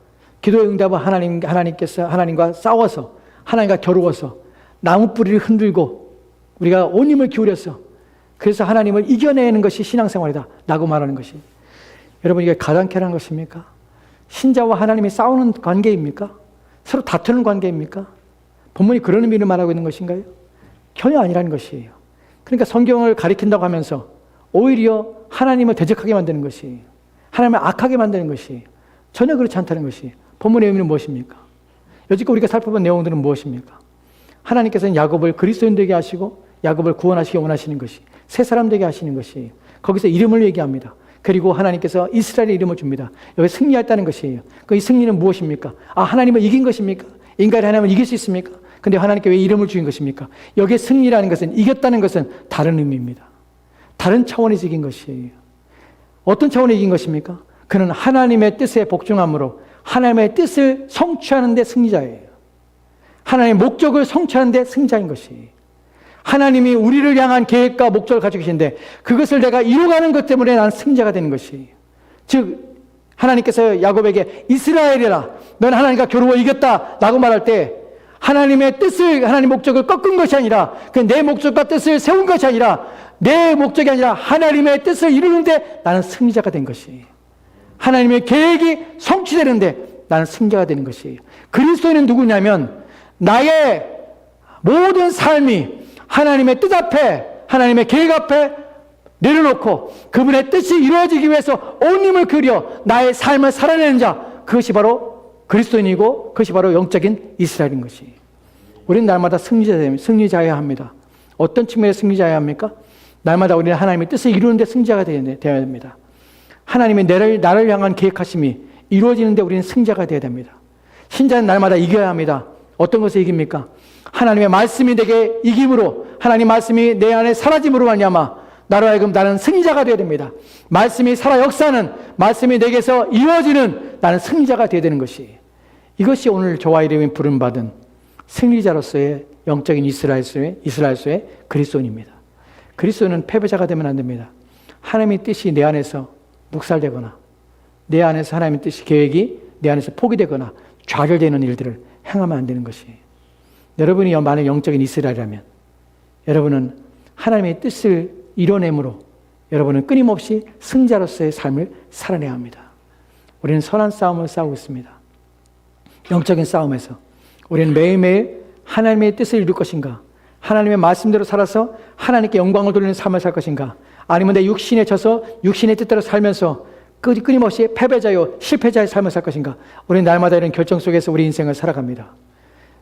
S1: 기도의 응답은 하나님께서 하나님과 싸워서 하나님과 겨루어서 나무 뿌리를 흔들고 우리가 온 힘을 기울여서 그래서 하나님을 이겨내는 것이 신앙생활이다 라고 말하는 것이, 여러분 이게 가당케라는 것입니까? 신자와 하나님이 싸우는 관계입니까? 서로 다투는 관계입니까? 본문이 그런 의미를 말하고 있는 것인가요? 전혀 아니라는 것이에요. 그러니까 성경을 가리킨다고 하면서 오히려 하나님을 대적하게 만드는 것이, 하나님을 악하게 만드는 것이 전혀 그렇지 않다는 것이 본문의 의미는 무엇입니까? 여지껏 우리가 살펴본 내용들은 무엇입니까? 하나님께서는 야곱을 그리스도인 되게 하시고 야곱을 구원하시기 원하시는 것이 새 사람 되게 하시는 것이에요. 거기서 이름을 얘기합니다. 그리고 하나님께서 이스라엘의 이름을 줍니다. 여기 승리했다는 것이에요. 그 이 승리는 무엇입니까? 하나님을 이긴 것입니까? 인간이 하나님을 이길 수 있습니까? 근데 하나님께 왜 이름을 주신 것입니까? 여기에 승리라는 것은, 이겼다는 것은 다른 의미입니다. 다른 차원에서 이긴 것이에요. 어떤 차원에 이긴 것입니까? 그는 하나님의 뜻에 복종함으로 하나님의 뜻을 성취하는 데 승리자예요. 하나님의 목적을 성취하는 데 승자인 것이에요. 하나님이 우리를 향한 계획과 목적을 가지고 계신데 그것을 내가 이루어가는 것 때문에 나는 승자가 되는 것이에요. 즉 하나님께서 야곱에게 이스라엘이라 너는 하나님과 겨루어 이겼다 라고 말할 때 하나님의 뜻을, 하나님 목적을 꺾은 것이 아니라 그 내 목적과 뜻을 세운 것이 아니라 내 목적이 아니라 하나님의 뜻을 이루는데 나는 승리자가 된 것이에요. 하나님의 계획이 성취되는데 나는 승자가 되는 것이에요. 그리스도인은 누구냐면 나의 모든 삶이 하나님의 뜻 앞에, 하나님의 계획 앞에 내려놓고 그분의 뜻이 이루어지기 위해서 온 힘을 그려 나의 삶을 살아내는 자, 그것이 바로 그리스도인이고 그것이 바로 영적인 이스라엘인 것이에요. 우리는 날마다 승리자여야 합니다. 어떤 측면에서 승리자여야 합니까? 날마다 우리는 하나님의 뜻을 이루는 데 승자가 되어야 됩니다. 하나님의 나를 향한 계획하심이 이루어지는데 우리는 승자가 되어야 됩니다. 신자는 날마다 이겨야 합니다. 어떤 것을 이깁니까? 하나님의 말씀이 내게 이김으로, 하나님 말씀이 내 안에 사라짐으로 말미암아 나로 하여금 나는 승리자가 되어야 됩니다. 말씀이 살아 역사는, 말씀이 내게서 이루어지는 나는 승리자가 되어야 되는 것이, 이것이 오늘 저와 이름이 부름받은 승리자로서의 영적인 이스라엘서의 그리스도인입니다. 그리스도는 패배자가 되면 안 됩니다. 하나님의 뜻이 내 안에서 묵살되거나 내 안에서 하나님의 뜻이 계획이 내 안에서 포기되거나 좌절되는 일들을 행하면 안 되는 것이에요. 여러분이 만약 영적인 이스라엘이라면 여러분은 하나님의 뜻을 이뤄내므로 여러분은 끊임없이 승자로서의 삶을 살아내야 합니다. 우리는 선한 싸움을 싸우고 있습니다. 영적인 싸움에서 우리는 매일매일 하나님의 뜻을 이룰 것인가, 하나님의 말씀대로 살아서 하나님께 영광을 돌리는 삶을 살 것인가, 아니면 내 육신에 져서 육신의 뜻대로 살면서 끊임없이 패배자요 실패자의 삶을 살 것인가. 우리는 날마다 이런 결정 속에서 우리 인생을 살아갑니다.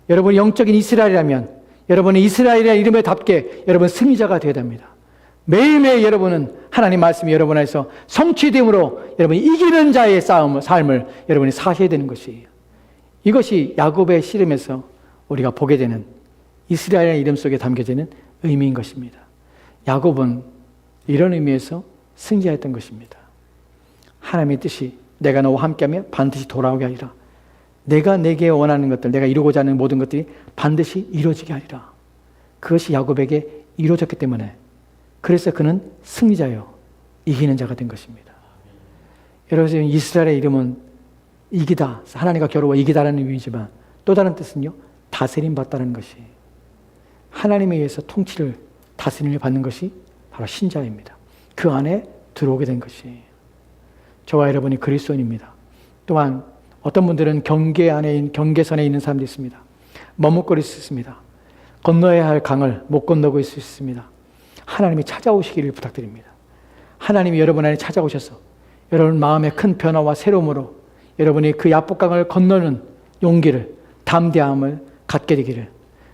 S1: 여러분이 영적인 이스라엘이라면 여러분이 이스라엘이라는 이름에 답게 여러분 승리자가 되어야 됩니다. 매일매일 여러분은 하나님 말씀이 여러분 안에서 성취됨으로 여러분이 이기는 자의 삶을 여러분이 사셔야 되는 것이에요. 이것이 야곱의 씨름에서 우리가 보게 되는 이스라엘의 이름 속에 담겨지는 의미인 것입니다. 야곱은 이런 의미에서 승자였던 것입니다. 하나님의 뜻이 내가 너와 함께하면 반드시 돌아오게 하리라. 내가 내게 원하는 것들, 내가 이루고자 하는 모든 것들이 반드시 이루어지게 하리라. 그것이 야곱에게 이루어졌기 때문에 그래서 그는 승리자요 이기는 자가 된 것입니다. 여러분, 이스라엘의 이름은 이기다, 하나님과 겨루어 이기다라는 의미지만 또 다른 뜻은요, 다스림 받다는 것이, 하나님에 의해서 통치를, 다스림을 받는 것이 바로 신자입니다. 그 안에 들어오게 된 것이. 저와 여러분이 그리스도인입니다. 또한 어떤 분들은 경계선에 있는 사람도 있습니다. 머뭇거릴 수 있습니다. 건너야 할 강을 못 건너고 있을 수 있습니다. 하나님이 찾아오시기를 부탁드립니다. 하나님이 여러분 안에 찾아오셔서 여러분 마음의 큰 변화와 새로움으로 여러분이 그 야복강을 건너는 용기를, 담대함을 갖게 되기를,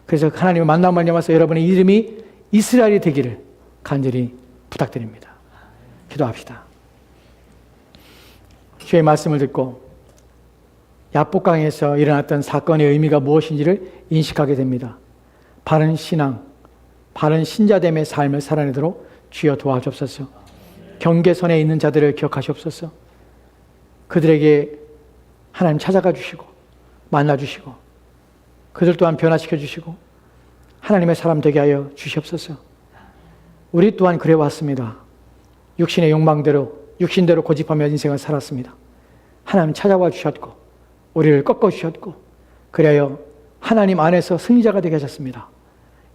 S1: 그래서 하나님을 만나 말미암아서 여러분의 이름이 이스라엘이 되기를 간절히 부탁드립니다. 기도합시다. 주의 말씀을 듣고 야복강에서 일어났던 사건의 의미가 무엇인지를 인식하게 됩니다. 바른 신앙, 바른 신자됨의 삶을 살아내도록 주여 도와주옵소서. 경계선에 있는 자들을 기억하시옵소서. 그들에게 하나님 찾아가 주시고 만나 주시고 그들 또한 변화시켜 주시고 하나님의 사람 되게 하여 주시옵소서. 우리 또한 그래 왔습니다. 육신의 욕망대로, 육신대로 고집하며 인생을 살았습니다. 하나님 찾아와 주셨고 우리를 꺾어 주셨고 그래야 하나님 안에서 승리자가 되게 하셨습니다.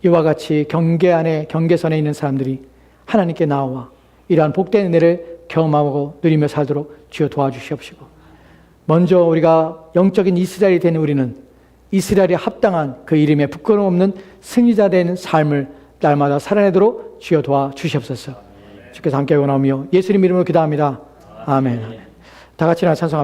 S1: 이와 같이 경계선에 있는 사람들이 하나님께 나와 이러한 복된 은혜를 경험하고 누리며 살도록 주여 도와주시옵시고, 먼저 우리가 영적인 이스라엘이 된 우리는 이스라엘에 합당한 그 이름에 부끄러움 없는 승리자 되는 삶을 날마다 살아내도록 주여 도와주시옵소서. 주께서 함께 원하며 예수님 이름으로 기도합니다. 아멘. 다 같이 찬송합시다.